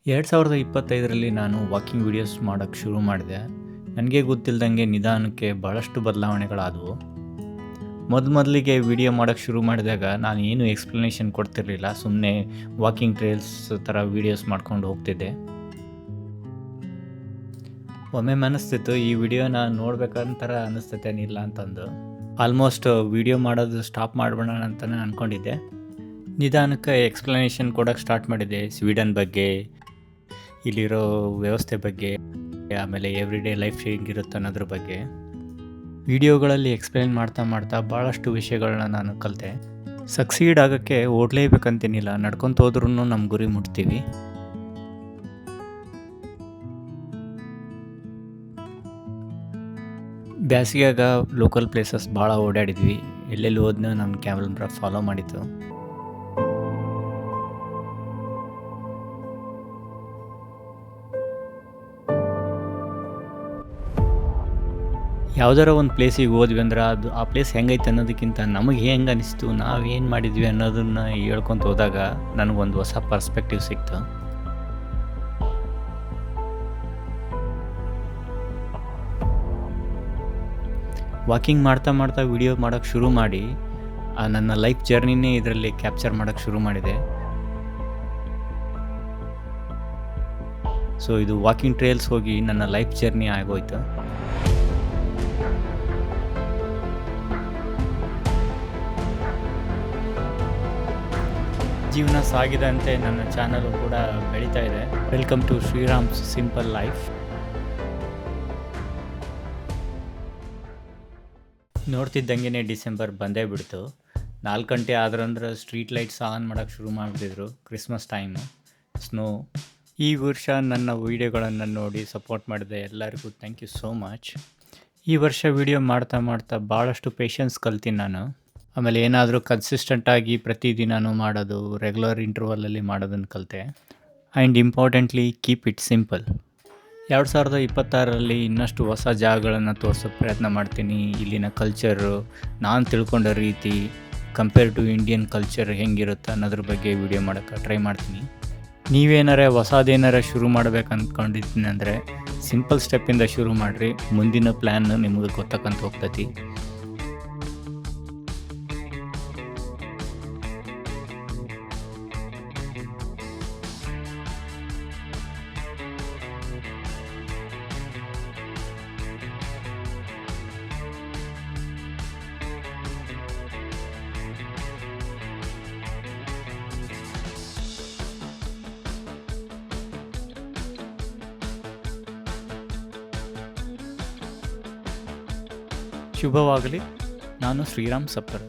2025ರಲ್ಲಿ ನಾನು walking videos ಮಾಡೋಕ್ಕೆ ಶುರು ಮಾಡಿದೆ. ನನಗೆ ಗೊತ್ತಿಲ್ಲದಂಗೆ ನಿಧಾನಕ್ಕೆ ಭಾಳಷ್ಟು ಬದಲಾವಣೆಗಳಾದವು. ಮೊದಲಿಗೆ ವೀಡಿಯೋ ಮಾಡೋಕ್ಕೆ ಶುರು ಮಾಡಿದಾಗ ನಾನು ಏನು ಎಕ್ಸ್ಪ್ಲನೇಷನ್ ಕೊಡ್ತಿರಲಿಲ್ಲ. ಸುಮ್ಮನೆ ವಾಕಿಂಗ್ ಟ್ರೇಲ್ಸ್ ಥರ ವೀಡಿಯೋಸ್ ಮಾಡ್ಕೊಂಡು ಹೋಗ್ತಿದ್ದೆ. ಒಮ್ಮೆ ಅನ್ನಿಸ್ತಿತ್ತು ಈ ವಿಡಿಯೋನ ನೋಡ್ಬೇಕಂತರ ಅನ್ನಿಸ್ತೈತೇನಿಲ್ಲ ಅಂತಂದು. ಆಲ್ಮೋಸ್ಟ್ ವೀಡಿಯೋ ಮಾಡೋದು ಸ್ಟಾಪ್ ಮಾಡಿಬಿಡೋಣ ಅಂತಲೇ ಅಂದ್ಕೊಂಡಿದ್ದೆ. ನಿಧಾನಕ್ಕೆ ಎಕ್ಸ್ಪ್ಲನೇಷನ್ ಕೊಡೋಕ್ಕೆ ಸ್ಟಾರ್ಟ್ ಮಾಡಿದೆ. ಸ್ವೀಡನ್ ಬಗ್ಗೆ, ಇಲ್ಲಿರೋ ವ್ಯವಸ್ಥೆ ಬಗ್ಗೆ, ಆಮೇಲೆ ಎವ್ರಿಡೇ ಲೈಫ್ ಹೇಗಿರುತ್ತೆ ಅನ್ನೋದ್ರ ಬಗ್ಗೆ ವಿಡಿಯೋಗಳಲ್ಲಿ ಎಕ್ಸ್ಪ್ಲೇನ್ ಮಾಡ್ತಾ ಭಾಳಷ್ಟು ವಿಷಯಗಳನ್ನ ನಾನು ಕಲಿತೆ. ಸಕ್ಸೀಡ್ ಆಗೋಕ್ಕೆ ಓಡಲೇಬೇಕಂತೇನಿಲ್ಲ, ನಡ್ಕೊತ ಹೋದ್ರೂ ನಮ್ಮ ಗುರಿ ಮುಟ್ತೀವಿ. ಬ್ಯಾಸಿಗ್ಯಾಗ ಲೋಕಲ್ ಪ್ಲೇಸಸ್ ಭಾಳ ಓಡಾಡಿದ್ವಿ. ಎಲ್ಲೆಲ್ಲಿ ಹೋದ್ನೋ ನಮ್ಮ ಕ್ಯಾಮ್ರಾ ಫಾಲೋ ಮಾಡಿತ್ತು. ಯಾವುದಾರ ಒಂದು ಪ್ಲೇಸಿಗೆ ಹೋದ್ವಿ ಅಂದ್ರೆ ಆ ಪ್ಲೇಸ್ ಹೆಂಗೈತೆ ಅನ್ನೋದಕ್ಕಿಂತ ನಮಗೆ ಹೆಂಗೆ ಅನಿಸ್ತು, ನಾವೇನು ಮಾಡಿದ್ವಿ ಅನ್ನೋದನ್ನು ಹೇಳ್ಕೊತ ಹೋದಾಗ ನನಗೊಂದು ಹೊಸ ಪರ್ಸ್ಪೆಕ್ಟಿವ್ ಸಿಕ್ತು. ವಾಕಿಂಗ್ ಮಾಡ್ತಾ ವಿಡಿಯೋ ಮಾಡೋಕ್ಕೆ ಶುರು ಮಾಡಿ ನನ್ನ ಲೈಫ್ ಜರ್ನಿನೇ ಇದರಲ್ಲಿ ಕ್ಯಾಪ್ಚರ್ ಮಾಡೋಕ್ಕೆ ಶುರು ಮಾಡಿದೆ. ಸೊ ಇದು ವಾಕಿಂಗ್ ಟ್ರೇಲ್ಸ್ ಹೋಗಿ ನನ್ನ ಲೈಫ್ ಜರ್ನಿ ಆಗೋಯ್ತು. ಜೀವನ ಸಾಗಿದಂತೆ ನನ್ನ ಚಾನಲು ಕೂಡ ಬೆಳೀತಾ ಇದೆ. Welcome to Shriram's simple life. ನೋಡ್ತಿದ್ದಂಗೆ ಡಿಸೆಂಬರ್ ಬಂದೇ ಬಿಡ್ತು. 4 ಗಂಟೆ ಆದ್ರಂದ್ರೆ ಸ್ಟ್ರೀಟ್ ಲೈಟ್ಸ್ ಆನ್ ಮಾಡೋಕ್ಕೆ ಶುರು ಮಾಡಿದ್ರು. Christmas time, snow. ಈ ವರ್ಷ ನನ್ನ ವೀಡಿಯೋಗಳನ್ನು ನೋಡಿ ಸಪೋರ್ಟ್ ಮಾಡಿದೆ ಎಲ್ಲರಿಗೂ ಥ್ಯಾಂಕ್ ಯು ಸೋ ಮಚ್. ಈ ವರ್ಷ ವೀಡಿಯೋ ಮಾಡ್ತಾ ಭಾಳಷ್ಟು ಪೇಷನ್ಸ್ ಕಲ್ತೀನಿ ನಾನು. ಆಮೇಲೆ ಏನಾದರೂ ಕನ್ಸಿಸ್ಟೆಂಟಾಗಿ ಪ್ರತಿದಿನವೂ ಮಾಡೋದು, ರೆಗ್ಯುಲರ್ ಇಂಟರ್ವಲಲ್ಲಿ ಮಾಡೋದನ್ನು ಕಲಿತೆ. And importantly keep it simple. 2026ರಲ್ಲಿ ಇನ್ನಷ್ಟು ಹೊಸ ಜಾಗಗಳನ್ನು ತೋರಿಸೋಕ್ಕೆ ಪ್ರಯತ್ನ ಮಾಡ್ತೀನಿ. ಇಲ್ಲಿನ ಕಲ್ಚರು, ನಾನು ತಿಳ್ಕೊಂಡ ರೀತಿ ಕಂಪೇರ್ ಟು ಇಂಡಿಯನ್ ಕಲ್ಚರ್ ಹೆಂಗಿರುತ್ತೆ ಅನ್ನೋದ್ರ ಬಗ್ಗೆ ವಿಡಿಯೋ ಮಾಡೋಕ್ಕೆ ಟ್ರೈ ಮಾಡ್ತೀನಿ. ಹೊಸದೇನಾರ ಶುರು ಮಾಡ್ಬೇಕು ಅಂದ್ಕೊಂಡಿದ್ದೀನಿ ಅಂದರೆ ಸಿಂಪಲ್ ಸ್ಟೆಪ್ಪಿಂದ ಶುರು ಮಾಡಿರಿ. ಮುಂದಿನ ಪ್ಲ್ಯಾನ್ ನಿಮಗೆ ಗೊತ್ತಕ್ಕಂತ ಹೋಗ್ತೈತಿ. ಶುಭವಾಗಲಿ. ನಾನು ಶ್ರೀರಾಮ್ ಸಪ್ಪರ್.